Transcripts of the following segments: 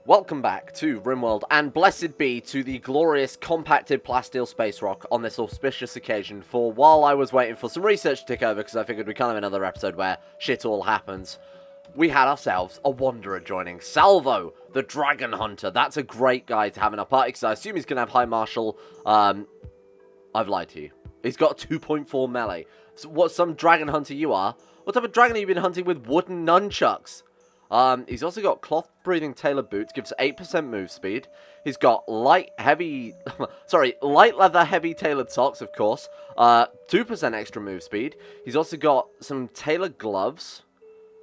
Welcome back to Rimworld, and blessed be to the glorious compacted plasteel space rock on this auspicious occasion for while I was waiting for some research to take over, because I figured we can't have another episode where shit all happens. We had ourselves a wanderer joining, Salvo, the dragon hunter. That's a great guy to have in our party, because I assume he's going to have high martial. I've lied to you. He's got 2.4 melee. So what, some dragon hunter you are? What type of dragon have you been hunting with wooden nunchucks? He's also got cloth-breathing tailored boots, gives 8% move speed. He's got light leather heavy tailored socks, of course. 2% extra move speed. He's also got some tailored gloves.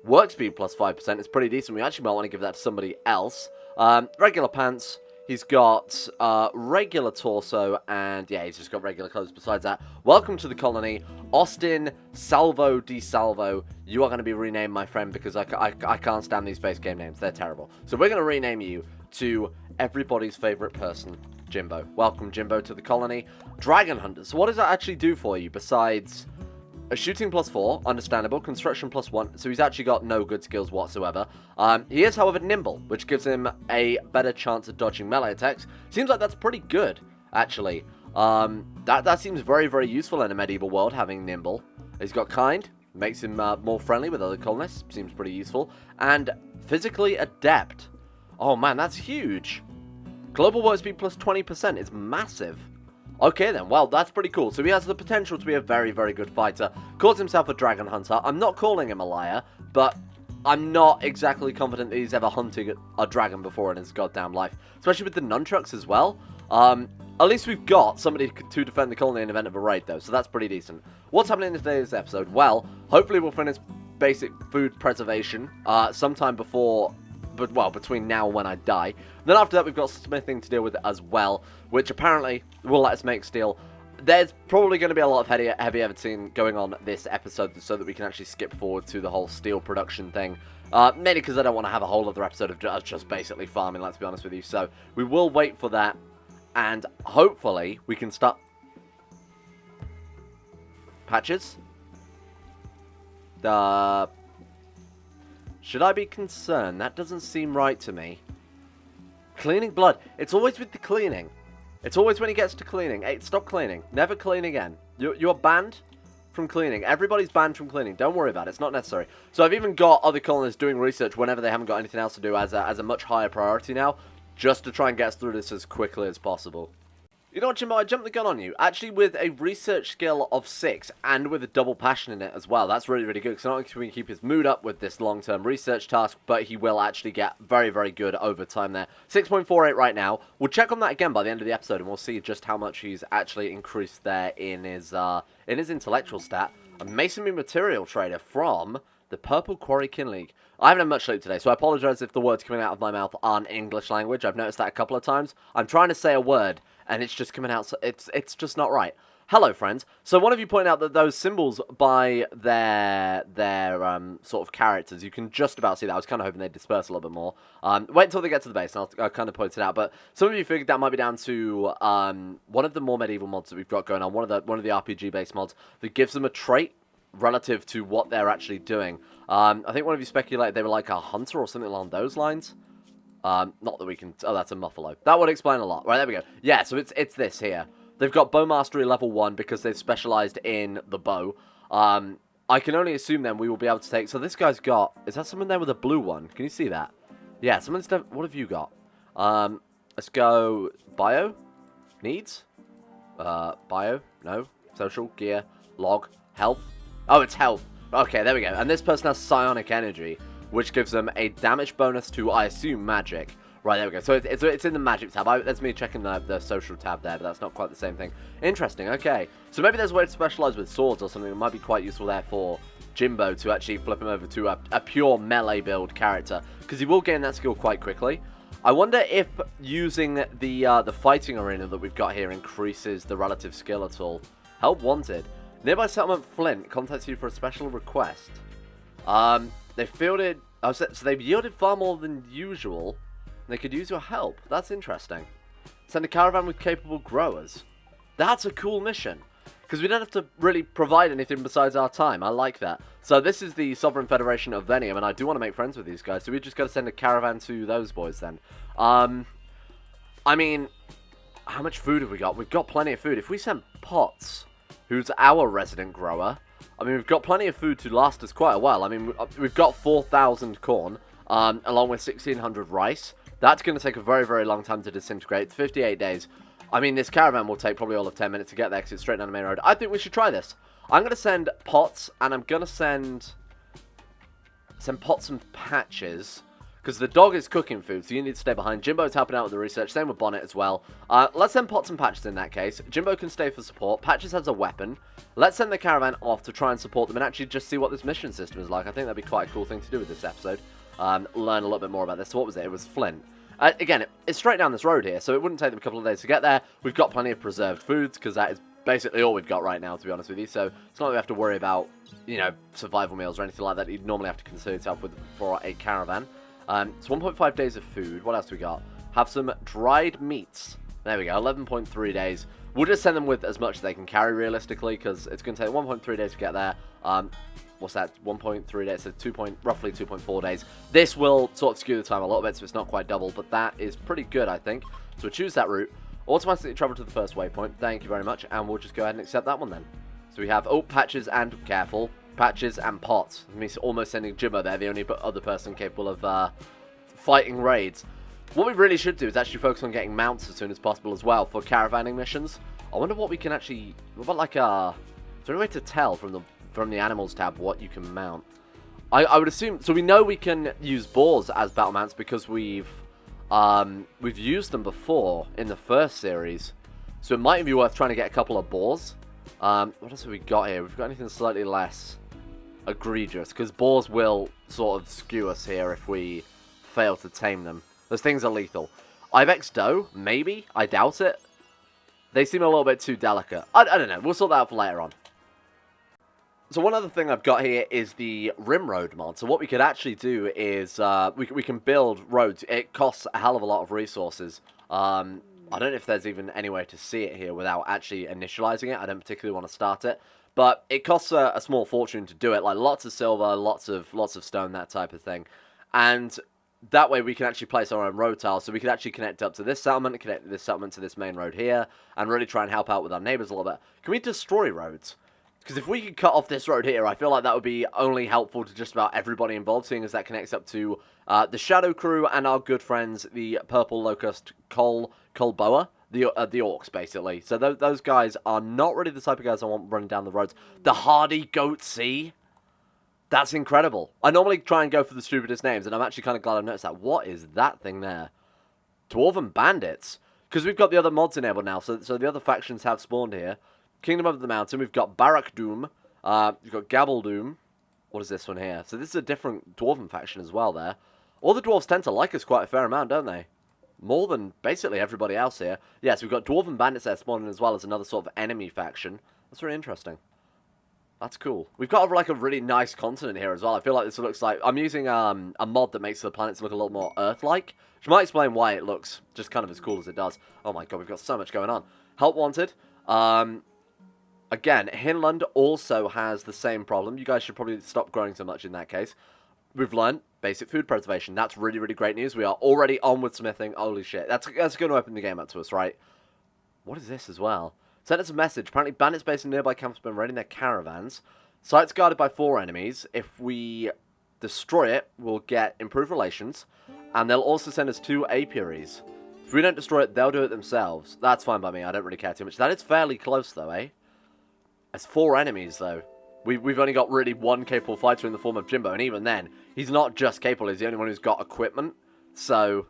Work speed plus 5%. It's pretty decent. We actually might want to give that to somebody else. Regular pants. He's got regular torso, and yeah, he's just got regular clothes besides that. Welcome to the colony, Austin Salvo Di Salvo. You are going to be renamed, my friend, because I can't stand these base game names. They're terrible. So we're going to rename you to everybody's favorite person, Jimbo. Welcome, Jimbo, to the colony. Dragon Hunter. So what does that actually do for you besides a shooting plus 4, understandable, construction plus 1, so he's actually got no good skills whatsoever. He is, however, nimble, which gives him a better chance of dodging melee attacks. Seems like that's pretty good, actually. That seems very, very useful in a medieval world, having nimble. He's got kind, makes him more friendly with other colonists, seems pretty useful. And physically adept. Oh man, that's huge. Global work speed plus 20% is massive. Okay then, well, that's pretty cool. So he has the potential to be a very, very good fighter. Calls himself a dragon hunter. I'm not calling him a liar, but I'm not exactly confident that he's ever hunted a dragon before in his goddamn life. Especially with the nunchucks as well. At least we've got somebody to defend the colony in the event of a raid, though, so that's pretty decent. What's happening in today's episode? Well, hopefully we'll finish basic food preservation sometime before... But, well, between now and when I die. Then after that, we've got smithing to deal with as well, which apparently will let us make steel. There's probably going to be a lot of heavy editing going on this episode so that we can actually skip forward to the whole steel production thing. Mainly because I don't want to have a whole other episode of just basically farming, let's be honest with you. So we will wait for that, and hopefully we can start... Patches? Should I be concerned? That doesn't seem right to me. Cleaning blood. It's always with the cleaning. It's always when he gets to cleaning. Hey, stop cleaning. Never clean again. You're banned from cleaning. Everybody's banned from cleaning. Don't worry about it. It's not necessary. So I've even got other colonists doing research whenever they haven't got anything else to do as a much higher priority now, just to try and get us through this as quickly as possible. You know what, Jimbo, I jumped the gun on you. Actually, with a research skill of 6, and with a double passion in it as well. That's really, really good, because not only can we keep his mood up with this long-term research task, but he will actually get very, very good over time there. 6.48 right now. We'll check on that again by the end of the episode, and we'll see just how much he's actually increased there in his intellectual stat. A masonry material trader from the Purple Quarry Kin League. I haven't had much sleep today, so I apologize if the words coming out of my mouth aren't English language. I've noticed that a couple of times. I'm trying to say a word, and it's just coming out, so it's just not right. Hello, friends. So one of you pointed out that those symbols by their sort of characters, you can just about see that. I was kind of hoping they'd disperse a little bit more. Wait until they get to the base, and I'll kind of point it out. But some of you figured that might be down to one of the more medieval mods that we've got going on, one of the RPG-based mods that gives them a trait relative to what they're actually doing. I think one of you speculated they were like a hunter or something along those lines. Not that we can... Oh, that's a muffalo. That would explain a lot. Right, there we go. Yeah, so it's this here. They've got bow mastery level 1 because they've specialized in the bow. I can only assume then we will be able to take... So this guy's got... Is that someone there with a blue one? Can you see that? Yeah, someone's... What have you got? Let's go... Bio? Needs? Bio? No. Social? Gear? Log? Health? Oh, it's health. Okay, there we go. And this person has psionic energy, which gives them a damage bonus to, I assume, magic. Right, there we go. So it's in the magic tab. That's me checking the social tab there, but that's not quite the same thing. Interesting, okay. So maybe there's a way to specialize with swords or something that might be quite useful there for Jimbo to actually flip him over to a pure melee build character, because he will gain that skill quite quickly. I wonder if using the fighting arena that we've got here increases the relative skill at all. Help wanted. Nearby settlement Flint contacts you for a special request. They fielded... Oh, so they've yielded far more than usual. They could use your help. That's interesting. Send a caravan with capable growers. That's a cool mission. because we don't have to really provide anything besides our time. I like that. So this is the Sovereign Federation of Venium, and I do want to make friends with these guys, so we just got to send a caravan to those boys then. I mean, how much food have we got? We've got plenty of food. If we send Potts, who's our resident grower, I mean, we've got plenty of food to last us quite a while. I mean, we've got 4,000 corn, along with 1,600 rice. That's going to take a very, very long time to disintegrate. It's 58 days. I mean, this caravan will take probably all of 10 minutes to get there because it's straight down the main road. I think we should try this. I'm going to send Potts, and I'm going to send Potts and Patches, because the dog is cooking food, so you need to stay behind. Jimbo's helping out with the research, same with Bonnet as well. Let's send Potts and Patches in that case. Jimbo can stay for support. Patches has a weapon. Let's send the caravan off to try and support them and actually just see what this mission system is like. I think that'd be quite a cool thing to do with this episode. Learn a little bit more about this. So what was it? It was Flint. Again, it's straight down this road here, so it wouldn't take them a couple of days to get there. We've got plenty of preserved foods, because that is basically all we've got right now, to be honest with you. So it's not like we have to worry about, you know, survival meals or anything like that you'd normally have to concern yourself with for a caravan. It's 1.5 days of food. What else do we got? Have some dried meats. There we go, 11.3 days. We'll just send them with as much as they can carry, realistically, because it's going to take 1.3 days to get there. What's that? 1.3 days, so roughly 2.4 days. This will sort of skew the time a little bit, so it's not quite double, but that is pretty good, I think. So we'll choose that route. Automatically travel to the first waypoint. Thank you very much, and we'll just go ahead and accept that one then. So we have, Patches and, careful, Patches and Potts. It means almost sending Jimbo there, the only other person capable of fighting raids. What we really should do is actually focus on getting mounts as soon as possible as well for caravanning missions. I wonder what we can actually... What about like a... Is there any way to tell from the animals tab what you can mount? I would assume... So we know we can use boars as battle mounts because we've used them before in the first series. So it might be worth trying to get a couple of boars. What else have we got here? We've got anything slightly less egregious, because boars will sort of skew us here if we fail to tame them. Those things are lethal. Ibex doe? Maybe? I doubt it. They seem a little bit too delicate. I don't know. We'll sort that out for later on. So one other thing I've got here is the Rimworld mod. So what we could actually do is we can build roads. It costs a hell of a lot of resources. I don't know if there's even any way to see it here without actually initializing it. I don't particularly want to start it. But it costs a small fortune to do it. Like lots of silver, lots of stone, that type of thing. And that way we can actually place our own road tiles. So we could actually connect up to this settlement, connect this settlement to this main road here, and really try and help out with our neighbors a little bit. Can we destroy roads? Because if we could cut off this road here, I feel like that would be only helpful to just about everybody involved, seeing as that connects up to the Shadow Crew and our good friends, the Purple Locust Colboa, the Orcs, basically. So those guys are not really the type of guys I want running down the roads. The Hardy Goat Sea? That's incredible. I normally try and go for the stupidest names, and I'm actually kind of glad I noticed that. What is that thing there? Dwarven Bandits. Because we've got the other mods enabled now, so the other factions have spawned here. Kingdom of the Mountain, we've got Barak Doom, we've got Gabble Doom. What is this one here? So this is a different Dwarven faction as well there. All the dwarves tend to like us quite a fair amount, don't they? More than basically everybody else here. Yes, we've got Dwarven Bandits there spawning as well as another sort of enemy faction. That's really interesting. That's cool. We've got like a really nice continent here as well. I feel like this looks like... I'm using a mod that makes the planets look a little more Earth-like, which might explain why it looks just kind of as cool as it does. Oh my god, we've got so much going on. Help wanted. Again, Hinland also has the same problem. You guys should probably stop growing so much in that case. We've learned basic food preservation. That's really, really great news. We are already on with smithing. Holy shit. That's going to open the game up to us, right? What is this as well? Sent us a message. Apparently, bandits based in nearby camps have been raiding their caravans. Site's guarded by 4 enemies. If we destroy it, we'll get improved relations. And they'll also send us 2 apiaries. If we don't destroy it, they'll do it themselves. That's fine by me. I don't really care too much. That is fairly close, though, eh? There's 4 enemies, though. We've only got really 1 capable fighter in the form of Jimbo. And even then, he's not just capable. He's the only one who's got equipment. So...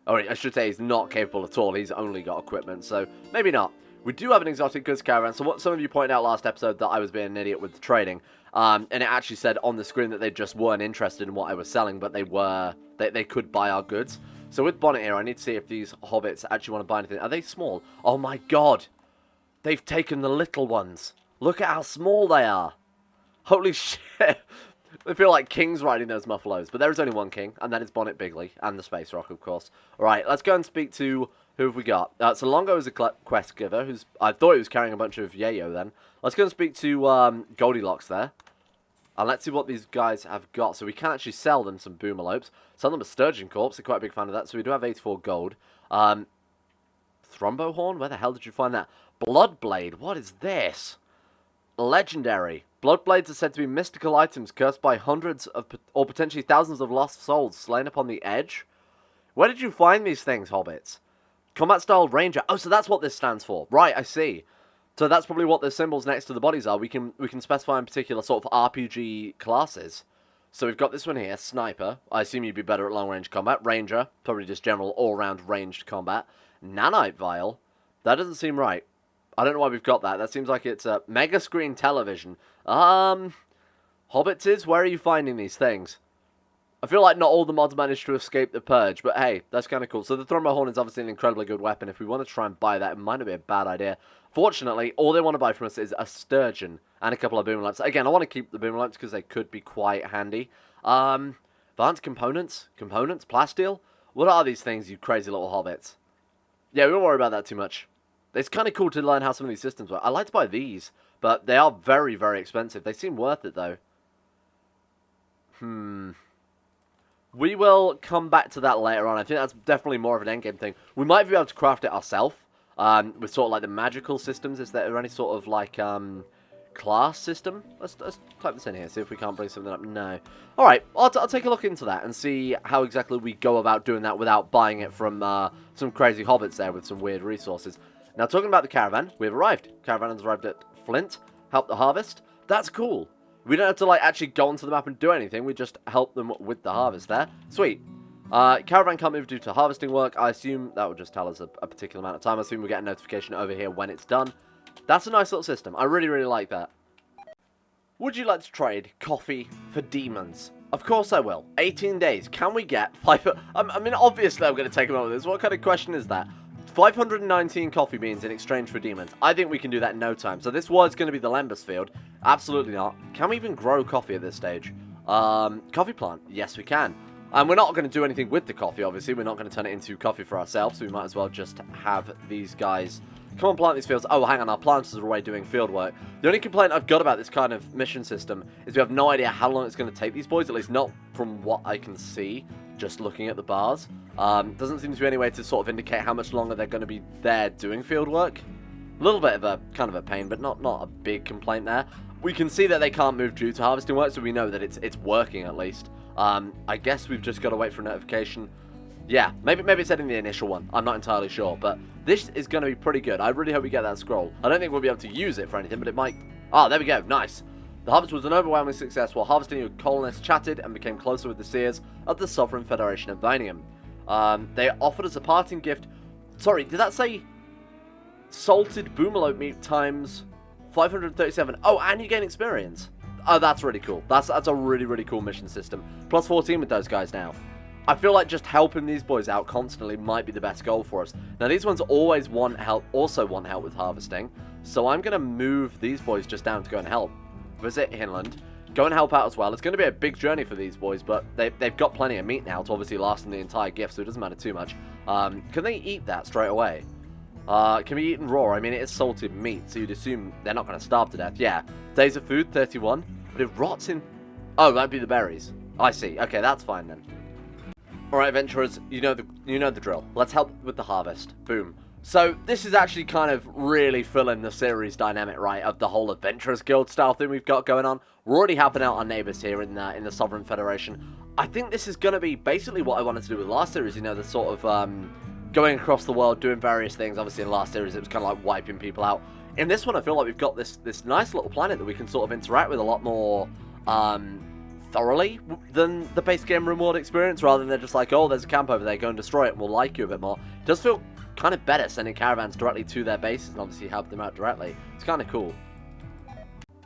Oh, I should say he's not capable at all. He's only got equipment. So, maybe not. We do have an exotic goods caravan. So what some of you pointed out last episode that I was being an idiot with the trading. And it actually said on the screen that they just weren't interested in what I was selling, but they were. They could buy our goods. So with Bonnet here, I need to see if these hobbits actually want to buy anything. Are they small? Oh my god. They've taken the little ones. Look at how small they are. Holy shit. They feel like kings riding those muffalos, but there is only one king, and that is Bonnet Bigly, and the Space Rock, of course. Alright, let's go and speak to... Who have we got? So Longo is a quest giver, I thought he was carrying a bunch of yayo then. Let's go and speak to Goldilocks there. And let's see what these guys have got. So we can actually sell them some boomalopes. Sell them a Sturgeon Corpse, they're quite a big fan of that. So we do have 84 gold. Thrombohorn, where the hell did you find that? Bloodblade, what is this? Legendary. Bloodblades are said to be mystical items cursed by hundreds of, or potentially thousands of lost souls slain upon the edge. Where did you find these things, Hobbits? Combat style ranger. Oh, so that's what this stands for. Right, I see. So that's probably what the symbols next to the bodies are. We can specify in particular sort of RPG classes. So we've got this one here, sniper. I assume you'd be better at long range combat. Ranger, probably just general all-round ranged combat. Nanite vial. That doesn't seem right. I don't know why we've got that. That seems like it's a mega screen television. Hobbitses, where are you finding these things? I feel like not all the mods managed to escape the purge, but hey, that's kind of cool. So the Thrombohorn is obviously an incredibly good weapon. If we want to try and buy that, it might not be a bad idea. Fortunately, all they want to buy from us is a Sturgeon and a couple of boomalopes. Again, I want to keep the boomalopes because they could be quite handy. Advanced components? Components? Plasteel? What are these things, you crazy little hobbits? Yeah, we won't worry about that too much. It's kind of cool to learn how some of these systems work. I like to buy these, but they are very, very expensive. They seem worth it, though. We will come back to that later on. I think that's definitely more of an endgame thing. We might be able to craft it ourselves with sort of like the magical systems. Is there any sort of like class system? Let's type this in here, see if we can't bring something up. No. Alright, I'll take a look into that and see how exactly we go about doing that without buying it from some crazy hobbits there with some weird resources. Now, talking about the caravan, we've arrived. Caravan has arrived at Flint. Help the harvest. That's cool. We don't have to, like, actually go onto the map and do anything. We just help them with the harvest there. Sweet. Caravan can't move due to harvesting work. I assume that will just tell us a particular amount of time. I assume we'll get a notification over here when it's done. That's a nice little system. I really, really like that. Would you like to trade coffee for demons? Of course I will. 18 days. Can we get 5... I mean, obviously I'm going to take a moment with this. What kind of question is that? 519 coffee beans in exchange for demons. I think we can do that in no time. So this was going to be the Lembas field. Absolutely not. Can we even grow coffee at this stage? Coffee plant. Yes, we can. And we're not going to do anything with the coffee, obviously. We're not going to turn it into coffee for ourselves. So we might as well just have these guys... Come on, plant these fields. Oh, hang on. Our planters are away doing field work. The only complaint I've got about this kind of mission system is we have no idea how long it's going to take these boys. At least not from what I can see, just looking at the bars. Doesn't seem to be any way to sort of indicate how much longer they're going to be there doing field work. A little bit of a kind of a pain, but not a big complaint there. We can see that they can't move due to harvesting work, so we know that it's working at least. I guess we've just got to wait for a notification. Yeah, maybe it's setting the initial one. I'm not entirely sure, but this is going to be pretty good. I really hope we get that scroll. I don't think we'll be able to use it for anything, but it might... Ah, there we go. Nice. The harvest was an overwhelming success. While harvesting, your colonists chatted and became closer with the seers of the Sovereign Federation of Vanium. They offered us a parting gift. Sorry, did that say salted boomalope meat times 537? Oh, and you gain experience. Oh, that's really cool. That's a really, really cool mission system. Plus 14 with those guys now. I feel like just helping these boys out constantly might be the best goal for us. Now, these ones always want help with harvesting. So I'm going to move these boys just down to go and help. Visit Hinland. Go and help out as well. It's going to be a big journey for these boys, but they've got plenty of meat now to obviously last them the entire gift, so it doesn't matter too much. Can they eat that straight away? Can be eaten raw? I mean, it is salted meat, so you'd assume they're not going to starve to death. Yeah. Days of food, 31. But it rots in... Oh, that'd be the berries. I see. Okay, that's fine then. Alright, adventurers, you know the drill. Let's help with the harvest. Boom. So, this is actually kind of really filling the series dynamic, right, of the whole Adventurers Guild style thing we've got going on. We're already helping out our neighbours here in the Sovereign Federation. I think this is going to be basically what I wanted to do with last series, you know, the sort of going across the world, doing various things. Obviously, in the last series, it was kind of like wiping people out. In this one, I feel like we've got this nice little planet that we can sort of interact with a lot more... thoroughly than the base game Rimworld experience, rather than they're just like, oh, there's a camp over there, go and destroy it and we'll like you a bit more. It does feel kind of better sending caravans directly to their bases and obviously help them out directly. It's kind of cool.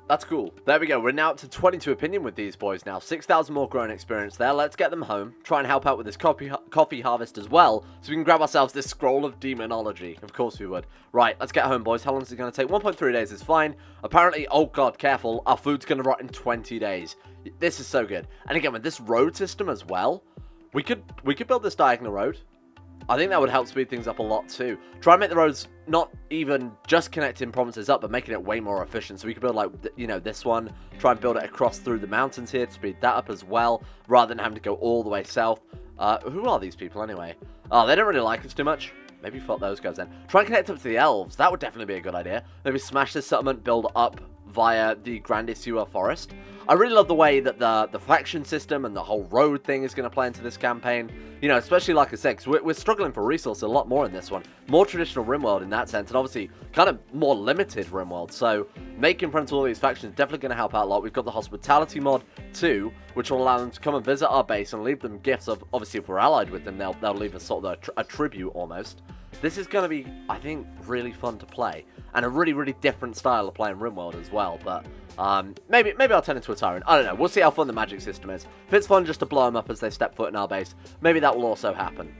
That's cool. There we go. We're now up to 22 opinion with these boys now. 6,000 more growing experience there. Let's get them home. Try and help out with this coffee harvest as well, so we can grab ourselves this scroll of demonology. Of course we would. Right, let's get home, boys. How long is it going to take? 1.3 days is fine. Apparently, oh god, careful. Our food's going to rot in 20 days. This is so good. And again, with this road system as well, we could build this diagonal road. I think that would help speed things up a lot too. Try and make the roads not even just connecting provinces up, but making it way more efficient. So we could build like, you know, this one. Try and build it across through the mountains here to speed that up as well, rather than having to go all the way south. Who are these people anyway? Oh, they don't really like us too much. Maybe fuck those guys then. Try and connect up to the Elves. That would definitely be a good idea. Maybe smash this settlement, build up via the Grandisua Forest. I really love the way that the faction system and the whole road thing is going to play into this campaign. You know, especially like I said, because we're struggling for resources a lot more in this one. More traditional Rimworld in that sense, and obviously kind of more limited Rimworld. So making friends with all these factions is definitely going to help out a lot. We've got the hospitality mod too, which will allow them to come and visit our base and leave them gifts of, obviously if we're allied with them, they'll leave us sort of a tribute almost. This is going to be, I think, really fun to play. And a really, really different style of playing Rimworld as well. But maybe I'll turn into a tyrant. I don't know. We'll see how fun the magic system is. If it's fun just to blow them up as they step foot in our base, maybe that will also happen.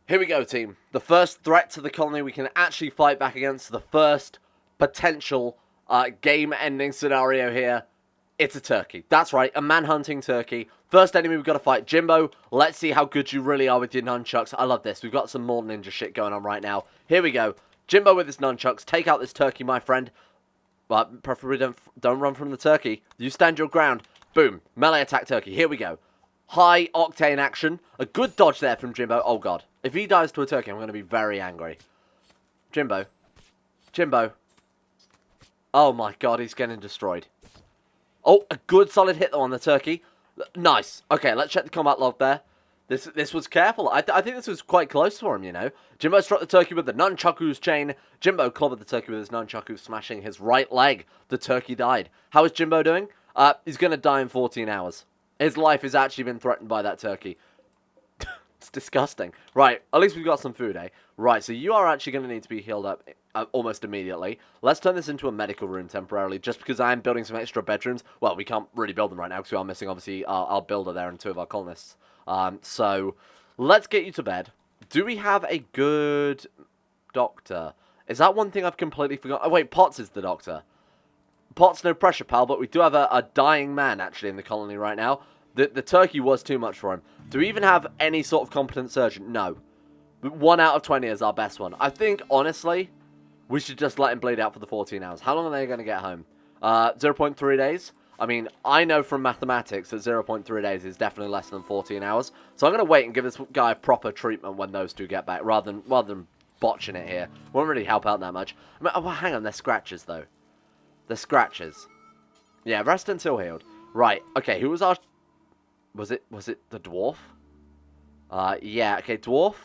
Here we go, team. The first threat to the colony we can actually fight back against. The first potential game-ending scenario here. It's a turkey. That's right, a man-hunting turkey. First enemy we've got to fight, Jimbo. Let's see how good you really are with your nunchucks. I love this. We've got some more ninja shit going on right now. Here we go. Jimbo with his nunchucks. Take out this turkey, my friend. But preferably don't run from the turkey. You stand your ground. Boom. Melee attack turkey. Here we go. High octane action. A good dodge there from Jimbo. Oh, God. If he dies to a turkey, I'm going to be very angry. Jimbo. Jimbo. Oh, my God. He's getting destroyed. Oh, a good solid hit, though, on the turkey. Nice. Okay, let's check the combat log there. This was careful. I think this was quite close for him, you know. Jimbo struck the turkey with the nunchaku's chain. Jimbo clobbered the turkey with his nunchaku, smashing his right leg. The turkey died. How is Jimbo doing? He's going to die in 14 hours. His life has actually been threatened by that turkey. It's disgusting. Right, at least we've got some food, eh? Right, so you are actually going to need to be healed up almost immediately. Let's turn this into a medical room temporarily, just because I am building some extra bedrooms. Well, we can't really build them right now, because we are missing, obviously, our builder there and 2 of our colonists. So, let's get you to bed. Do we have a good doctor? Is that one thing I've completely forgotten? Oh, wait, Potts is the doctor. Potts, no pressure, pal, but we do have a dying man, actually, in the colony right now. The turkey was too much for him. Do we even have any sort of competent surgeon? No. 1 out of 20 is our best one. I think, honestly, we should just let him bleed out for the 14 hours. How long are they going to get home? 0.3 days? I mean, I know from mathematics that 0.3 days is definitely less than 14 hours. So I'm going to wait and give this guy proper treatment when those two get back, rather than botching it here. Won't really help out that much. I mean, oh, hang on, they're scratches, though. They're scratches. Yeah, rest until healed. Right, okay, who was our... Was it the dwarf? Yeah, okay, dwarf.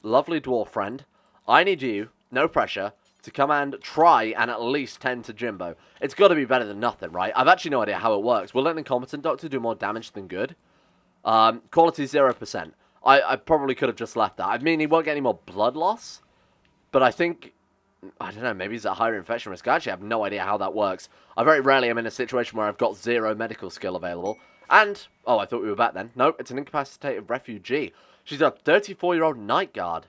Lovely dwarf friend. I need you, no pressure, to come and try and at least tend to Jimbo. It's got to be better than nothing, right? I've actually no idea how it works. Will an incompetent doctor do more damage than good? Quality 0%. I probably could have just left that. I mean, he won't get any more blood loss, but I think... I don't know, maybe he's at higher infection risk. I actually have no idea how that works. I very rarely am in a situation where I've got 0 medical skill available. And, oh, I thought we were back then. Nope, it's an incapacitated refugee. She's a 34-year-old night guard.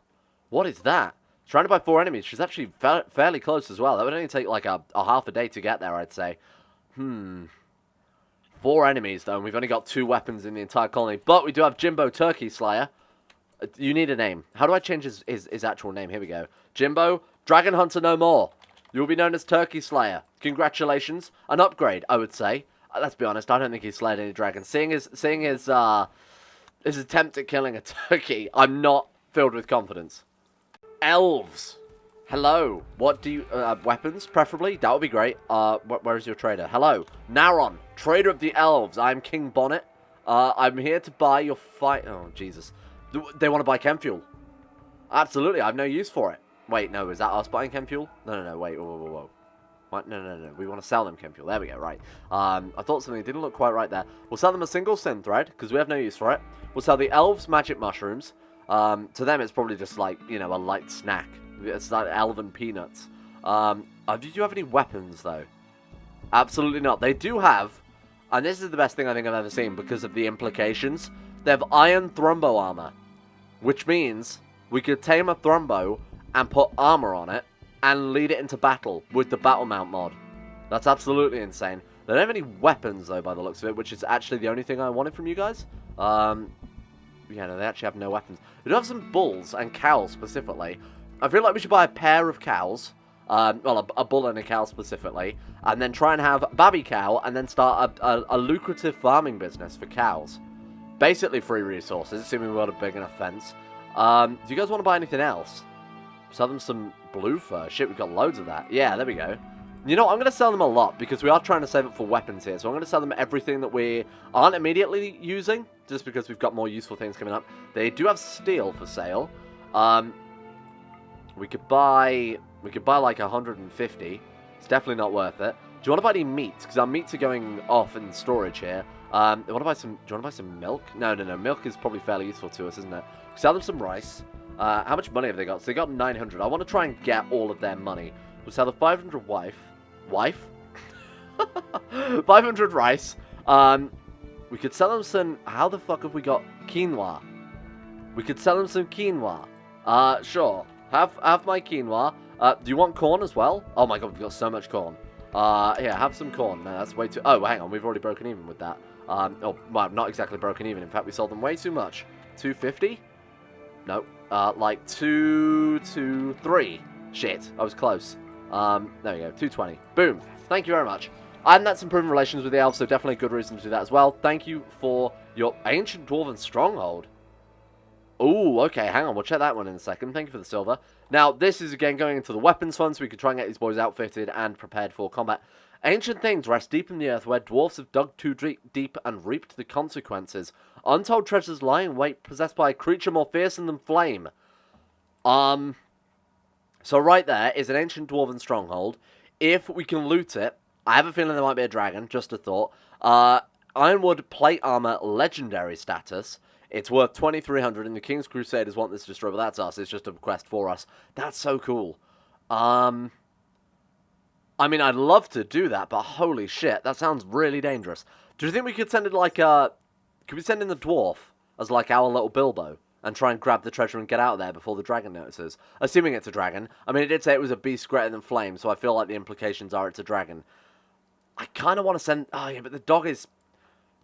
What is that? Surrounded by 4 enemies. She's actually fairly close as well. That would only take like a half a day to get there, I'd say. 4 enemies, though, and we've only got 2 weapons in the entire colony. But we do have Jimbo Turkey Slayer. You need a name. How do I change his actual name? Here we go. Jimbo Dragon Hunter no more. You will be known as Turkey Slayer. Congratulations. An upgrade, I would say. Let's be honest, I don't think he's slayed any dragons. Seeing his attempt at killing a turkey, I'm not filled with confidence. Elves. Hello. What do you... weapons, preferably? That would be great. Where is your trader? Hello. Naron, trader of the Elves. I'm King Bonnet. I'm here to buy your fight... Oh, Jesus. They want to buy chem fuel. Absolutely, I have no use for it. Wait, no, is that us buying chem fuel? No, wait, whoa. What? No. We want to sell them chem fuel. There we go, right. I thought something didn't look quite right there. We'll sell them a single sin thread, because we have no use for it. We'll sell the Elves magic mushrooms. To them, it's probably just like, you know, a light snack. It's like elven peanuts. Do you have any weapons, though? Absolutely not. They do have, and this is the best thing I think I've ever seen because of the implications, they have iron thrombo armor, which means we could tame a thrombo and put armor on it and lead it into battle with the battle mount mod. That's absolutely insane. They don't have any weapons, though, by the looks of it, which is actually the only thing I wanted from you guys. Yeah, no, they actually have no weapons. They do have some bulls and cows, specifically. I feel like we should buy a pair of cows. Well, a bull and a cow, specifically. And then try and have baby cow, and then start a lucrative farming business for cows. Basically free resources, assuming we've got a big enough fence. Do you guys want to buy anything else? Sell them some blue fur. Shit, we've got loads of that. Yeah, there we go. You know, I'm going to sell them a lot, because we are trying to save up for weapons here. So I'm going to sell them everything that we aren't immediately using, just because we've got more useful things coming up. They do have steel for sale. We could buy like 150. It's definitely not worth it. Do you want to buy any meat? Because our meats are going off in storage here. Do you want to buy some milk? No. Milk is probably fairly useful to us, isn't it? Sell them some rice. How much money have they got? So they got 900. I want to try and get all of their money. We'll sell the 500 wife? 500 rice. We could sell them some... How the fuck have we got quinoa? We could sell them some quinoa. Sure. Have my quinoa. Do you want corn as well? Oh my god, we've got so much corn. Yeah, have some corn. No, that's way too... Oh, hang on. We've already broken even with that. Oh, well, not exactly broken even. In fact, we sold them way too much. 250? No. Like 223. Shit, I was close. There we go. 220. Boom. Thank you very much. And that's improving relations with the elves, so definitely a good reason to do that as well. Thank you for your ancient Dwarven stronghold. Ooh, okay, hang on. We'll check that one in a second. Thank you for the silver. Now, this is, again, going into the weapons fund, so we can try and get these boys outfitted and prepared for combat. Ancient things rest deep in the earth, where dwarfs have dug too deep and reaped the consequences. Untold treasures lie in wait, possessed by a creature more fearsome than flame. So right there is an ancient Dwarven stronghold. If we can loot it, I have a feeling there might be a dragon, just a thought. Ironwood plate armor legendary status. It's worth 2,300, and the King's Crusaders want this destroyed, but that's us. It's just a quest for us. That's so cool. I mean, I'd love to do that, but holy shit, that sounds really dangerous. Do you think we could send it like could we send in the dwarf as like our little Bilbo and try and grab the treasure and get out of there before the dragon notices? Assuming it's a dragon. I mean, it did say it was a beast greater than flame, so I feel like the implications are it's a dragon. I kind of want to send... Oh, yeah, but the dog is...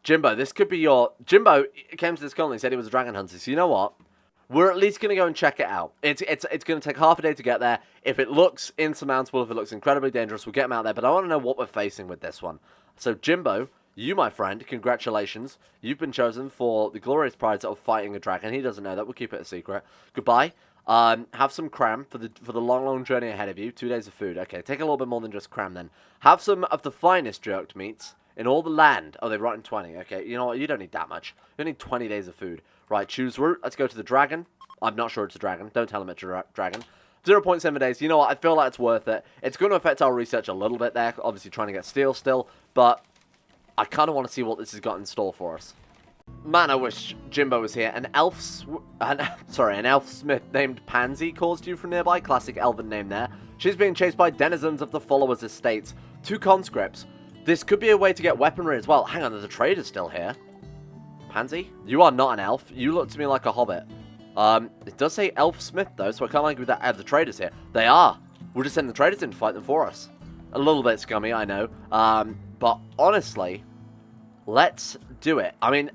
Jimbo, this could be your... Jimbo came to this colony and said he was a dragon hunter, so you know what? We're at least going to go and check it out. It's going to take half a day to get there. If it looks insurmountable, if it looks incredibly dangerous, we'll get him out there. But I want to know what we're facing with this one. So, Jimbo, you, my friend, congratulations. You've been chosen for the glorious prize of fighting a dragon. He doesn't know that. We'll keep it a secret. Goodbye. Have some cram for the long journey ahead of you. 2 days of food. Okay, take a little bit more than just cram then. Have some of the finest jerked meats in all the land. Oh, they've rotten 20. Okay, you know what? You don't need that much. You need 20 days of food. Right, choose route. Let's go to the dragon. I'm not sure it's a dragon. Don't tell him it's a dragon. 0.7 days. You know what? I feel like it's worth it. It's going to affect our research a little bit there. Obviously trying to get steel still. But I kind of want to see what this has got in store for us. Man, I wish Jimbo was here. An elf smith named Pansy calls to you from nearby. Classic elven name there. She's being chased by denizens of the followers' estates. 2 conscripts. This could be a way to get weaponry as well. Hang on, there's a trader still here. Pansy? You are not an elf. You look to me like a hobbit. It does say elf smith though, so I can't argue with that. The traders here. They are. We'll just send the traders in to fight them for us. A little bit scummy, I know. But honestly, let's do it. I mean,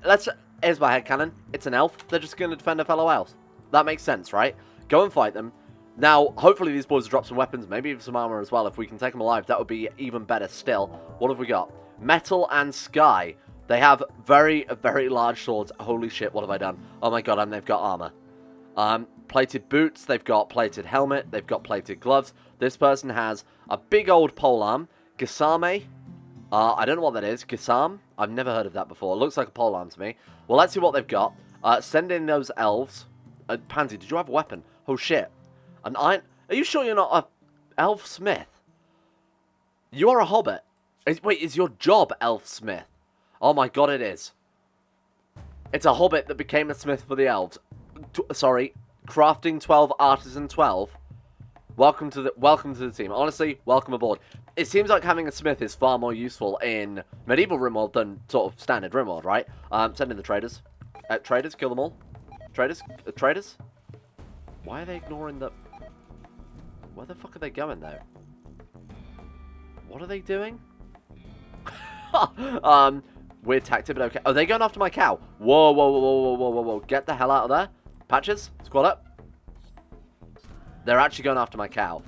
here's my headcanon. It's an elf. They're just going to defend a fellow elf. That makes sense, right? Go and fight them. Now, hopefully these boys will drop some weapons, maybe even some armor as well. If we can take them alive, that would be even better still. What have we got? Metal and sky. They have very, very large swords. Holy shit, what have I done? Oh my god, and they've got armor. Plated boots, they've got plated helmet, they've got plated gloves. This person has a big old polearm. Gisame. I don't know what that is. Gisam? I've never heard of that before. It looks like a polearm to me. Well, let's see what they've got. Send in those elves. Pansy, did you have a weapon? Oh shit. An iron... Are you sure you're not a elf smith? You are a hobbit. Wait, is your job elf smith? Oh my god, it is. It's a hobbit that became a smith for the elves. Sorry, crafting 12, artisan 12. Welcome to the team. Honestly, welcome aboard. it seems like having a smith is far more useful in medieval Rimworld than sort of standard Rimworld, right? Send in the traders. Traders, kill them all. Traders? Traders? Why are they ignoring the... Where the fuck are they going, though? What are they doing? Weird tactic, but okay. Oh, they're going after my cow. Whoa, whoa, whoa, whoa, whoa, whoa, whoa. Get the hell out of there. Patches, squad up. They're actually going after my cow.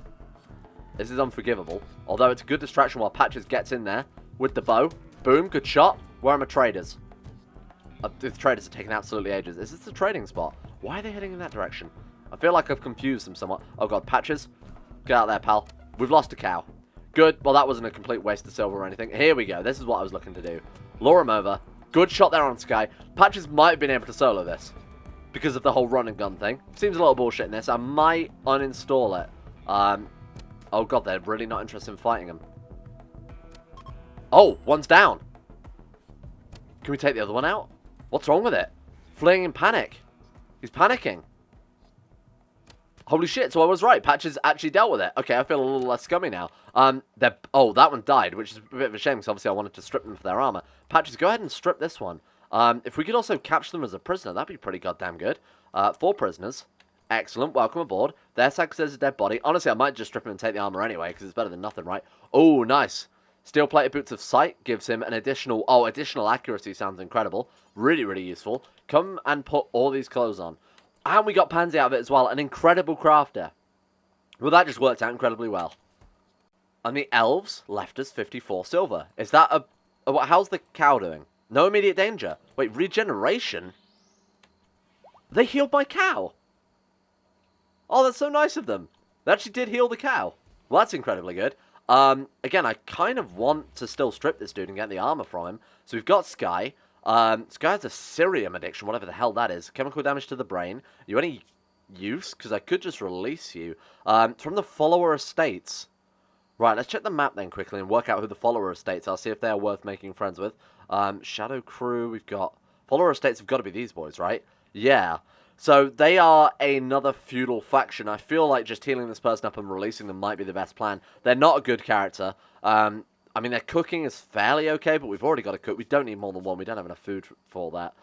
This is unforgivable. Although it's a good distraction while Patches gets in there with the bow. Boom, good shot. Where are my traders? The traders are taking absolutely ages. Is this the trading spot? Why are they heading in that direction? I feel like I've confused them somewhat. Oh god, Patches. Get out there, pal. We've lost a cow. Good. Well, that wasn't a complete waste of silver or anything. Here we go. This is what I was looking to do. Lure him over. Good shot there on Sky. Patches might have been able to solo this because of the whole run and gun thing. Seems a little bullshit in this. I might uninstall it. Oh god, they're really not interested in fighting him. Oh, one's down. Can we take the other one out? What's wrong with it? Fleeing in panic. He's panicking. Holy shit, so I was right. Patches actually dealt with it. Okay, I feel a little less scummy now. Oh, that one died, which is a bit of a shame, because obviously I wanted to strip them for their armor. Patches, go ahead and strip this one. If we could also capture them as a prisoner, that'd be pretty goddamn good. 4 prisoners. Excellent, welcome aboard. There's a dead body. Honestly, I might just strip him and take the armor anyway, because it's better than nothing, right? Oh, nice. Steel-plated boots of sight gives him an additional... Oh, additional accuracy sounds incredible. Really, really useful. Come and put all these clothes on. And we got Pansy out of it as well. An incredible crafter. Well, that just worked out incredibly well. And the elves left us 54 silver. Is that a... How's the cow doing? No immediate danger. Wait, regeneration? They healed my cow. Oh, that's so nice of them. They actually did heal the cow. Well, that's incredibly good. Again, I kind of want to still strip this dude and get the armor from him. So we've got Sky. Sky has a Cerium addiction, whatever the hell that is. Chemical damage to the brain. You any use? Because I could just release you. From the follower estates. Right, let's check the map then quickly and work out who the follower estates are. See if they're worth making friends with. Shadow Crew, we've got... Follower estates have got to be these boys, right? Yeah. So they are another feudal faction. I feel like just healing this person up and releasing them might be the best plan. They're not a good character. I mean, their cooking is fairly okay, but we've already got to cook. We don't need more than one. We don't have enough food for that.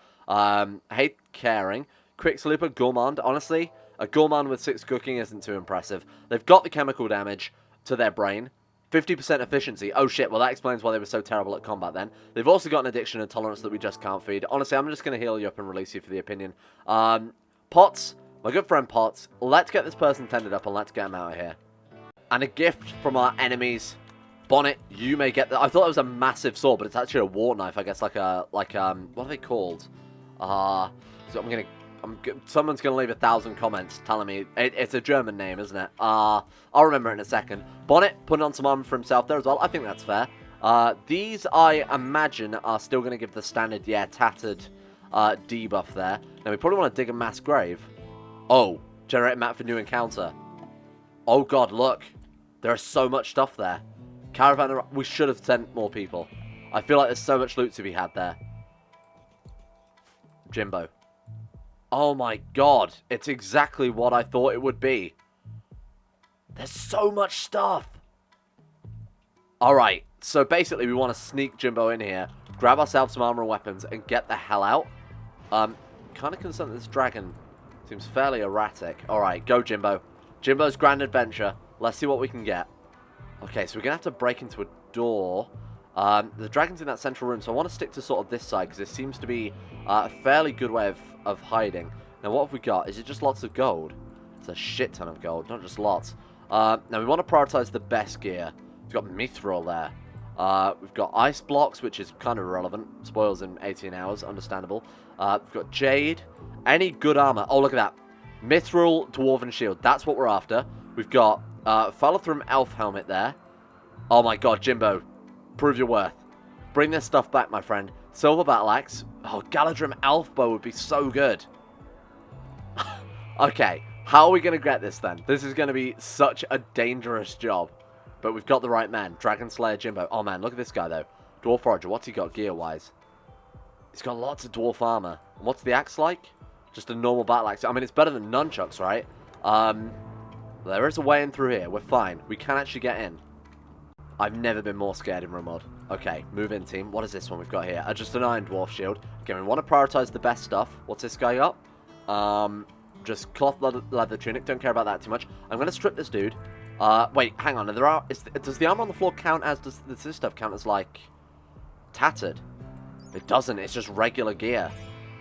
Hate caring. Quick sleeper, gourmand. Honestly, a gourmand with 6 cooking isn't too impressive. They've got the chemical damage to their brain. 50% efficiency. Oh shit, well that explains why they were so terrible at combat then. They've also got an addiction and tolerance that we just can't feed. Honestly, I'm just going to heal you up and release you for the opinion. Potts, my good friend Potts, let's get this person tended up and let's get him out of here. And a gift from our enemies. Bonnet, you may get that. I thought it was a massive sword, but it's actually a war knife, I guess, what are they called? So someone's gonna leave 1,000 comments telling me it's a German name, isn't it? I'll remember it in a second. Bonnet, putting on some armor for himself there as well. I think that's fair. These, I imagine, are still gonna give the standard, yeah, tattered debuff there. Now, we probably want to dig a mass grave. Oh, generate a map for new encounter. Oh god, look. There is so much stuff there. Caravan, we should have sent more people. I feel like there's so much loot to be had there. Jimbo. Oh my god, it's exactly what I thought it would be. There's so much stuff. Alright, so basically we want to sneak Jimbo in here, grab ourselves some armor and weapons, and get the hell out. Kind of concerned that this dragon seems fairly erratic. Alright, go Jimbo. Jimbo's grand adventure. Let's see what we can get. Okay, so we're going to have to break into a door. The dragon's in that central room, so I want to stick to sort of this side, because it seems to be a fairly good way of hiding. Now, what have we got? Is it just lots of gold? It's a shit ton of gold, not just lots. Now, we want to prioritize the best gear. We've got mithril there. We've got ice blocks, which is kind of irrelevant. Spoils in 18 hours, understandable. We've got jade. Any good armor. Oh, look at that. Mithril Dwarven shield. That's what we're after. We've got Falithrum elf helmet there. Oh my god, Jimbo. Prove your worth. Bring this stuff back, my friend. Silver battle axe. Oh, Galadrim elf bow would be so good. Okay, how are we going to get this then? This is going to be such a dangerous job. But we've got the right man. Dragon Slayer Jimbo. Oh man, look at this guy though. Dwarf Forager. What's he got gear-wise? He's got lots of dwarf armor. And what's the axe like? Just a normal battle axe. I mean, it's better than nunchucks, right? There is a way in through here. We're fine. We can actually get in. I've never been more scared in Rimworld. Okay, move in, team. What is this one we've got here? Just an Iron Dwarf shield. Okay, we want to prioritize the best stuff. What's this guy got? Just cloth leather tunic. Don't care about that too much. I'm going to strip this dude. Wait, hang on. Does the armor on the floor count as... Does this stuff count as, like, tattered? It doesn't. It's just regular gear.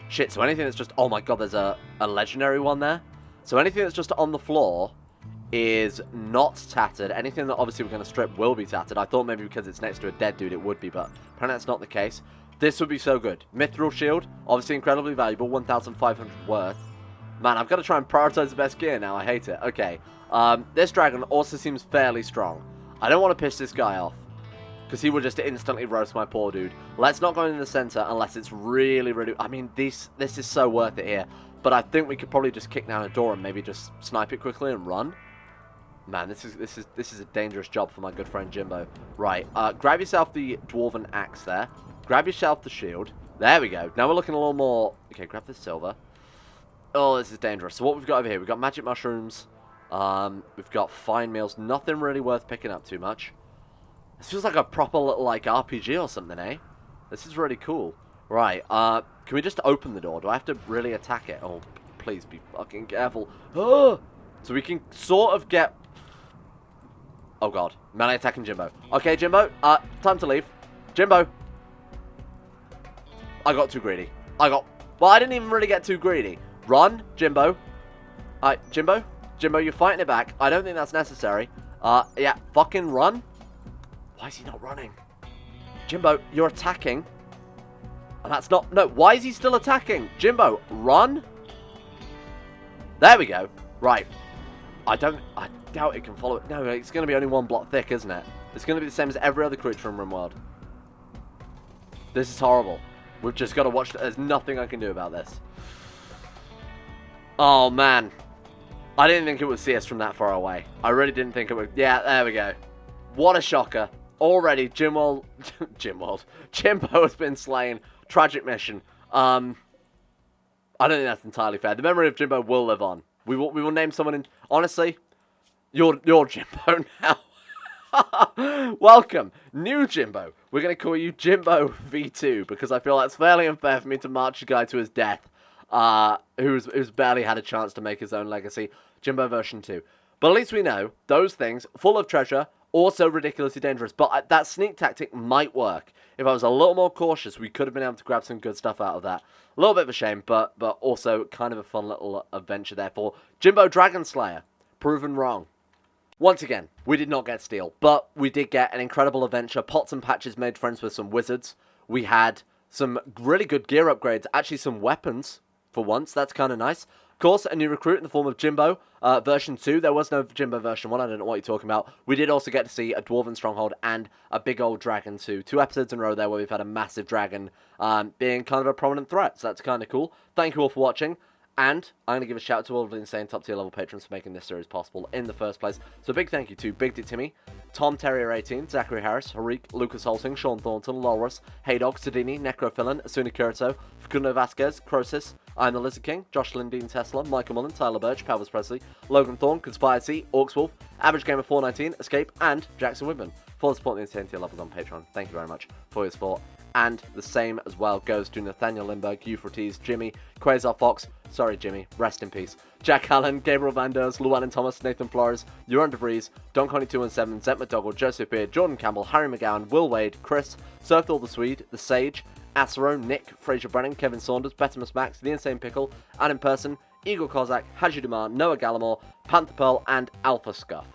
Shit, so anything that's just... Oh my god, there's a legendary one there. So anything that's just on the floor is not tattered. Anything that obviously we're going to strip will be tattered. I thought maybe because it's next to a dead dude it would be, but apparently that's not the case. This would be so good. Mithril shield, obviously incredibly valuable, 1,500 worth. Man, I've got to try and prioritize the best gear now. I hate it. Okay. This dragon also seems fairly strong. I don't want to piss this guy off, because he would just instantly roast my poor dude. Let's not go in the center unless it's really, really... I mean, this is so worth it here. But I think we could probably just kick down a door and maybe just snipe it quickly and run. Man, this is a dangerous job for my good friend Jimbo. Right, grab yourself the Dwarven axe there. Grab yourself the shield. There we go. Now we're looking a little more... Okay, grab the silver. Oh, this is dangerous. So what we've got over here, we've got magic mushrooms. We've got fine meals. Nothing really worth picking up too much. This feels like a proper little, like, RPG or something, eh? This is really cool. Right, can we just open the door? Do I have to really attack it? Oh, please be fucking careful. Oh! So we can sort of get... Oh god, melee attacking Jimbo. Okay, Jimbo, time to leave. Jimbo. I got too greedy. Well, I didn't even really get too greedy. Run, Jimbo. Jimbo? Jimbo, you're fighting it back. I don't think that's necessary. Yeah, fucking run. Why is he not running? Jimbo, you're attacking. And that's not... No, why is he still attacking? Jimbo, run. There we go. Right. I doubt it can follow it. No, it's going to be only one block thick, isn't it? It's going to be the same as every other creature in Rimworld. This is horrible. We've just got to watch... There's nothing I can do about this. Oh, man. I didn't think it would see us from that far away. I really didn't think it would... Yeah, there we go. What a shocker. Already, Jimbo has been slain. Tragic mission. I don't think that's entirely fair. The memory of Jimbo will live on. We will name someone in... Honestly, you're Jimbo now. Welcome, new Jimbo. We're going to call you Jimbo V2, because I feel that's fairly unfair for me to march a guy to his death, who's barely had a chance to make his own legacy. Jimbo version 2. But at least we know those things, full of treasure, also ridiculously dangerous. But that sneak tactic might work. If I was a little more cautious, we could have been able to grab some good stuff out of that. A little bit of a shame, but also kind of a fun little adventure there for Jimbo Dragon Slayer. Proven wrong. Once again, we did not get steel, but we did get an incredible adventure. Pots and Patches made friends with some wizards. We had some really good gear upgrades, actually some weapons for once. That's kind of nice. Of course, a new recruit in the form of Jimbo, version 2. There was no Jimbo version 1, I don't know what you're talking about. We did also get to see a Dwarven Stronghold and a big old dragon too. 2 episodes in a row there where we've had a massive dragon being kind of a prominent threat, so that's kind of cool. Thank you all for watching, and I'm going to give a shout out to all of the insane top tier level patrons for making this series possible in the first place. So big thank you to Big Dick Timmy, Tom Terrier 18, Zachary Harris, Harik, Lucas Holting, Sean Thornton, Lolrus, Haydog, Sedini, Necrophilin, Asuna Kirito, Facundo Vasquez, Crosis, I'm the Lizard King, Josh Lindeen Tesla, Michael Mullen, Tyler Birch, Powers Presley, Logan Thorne, Conspiracy, Orcswolf, Average Gamer 419, Escape, and Jackson Whitman. For the support the insane tier levels on Patreon. Thank you very much for your support. And the same as well goes to Nathaniel Lindbergh, Euphrates, Jimmy, Quasar Fox, sorry Jimmy, rest in peace, Jack Allen, Gabriel Van Ders, Llewellyn Thomas, Nathan Flores, Euron DeVries, Don Connie 217, Zet McDougall, Joseph Beard, Jordan Campbell, Harry McGowan, Will Wade, Chris, Surfthor the Swede, The Sage, Acero, Nick, Fraser Brennan, Kevin Saunders, Betimus Max, The Insane Pickle, and in person, Eagle Kozak, Haji Dumar, Noah Gallimore, Panther Pearl, and Alpha Scuff.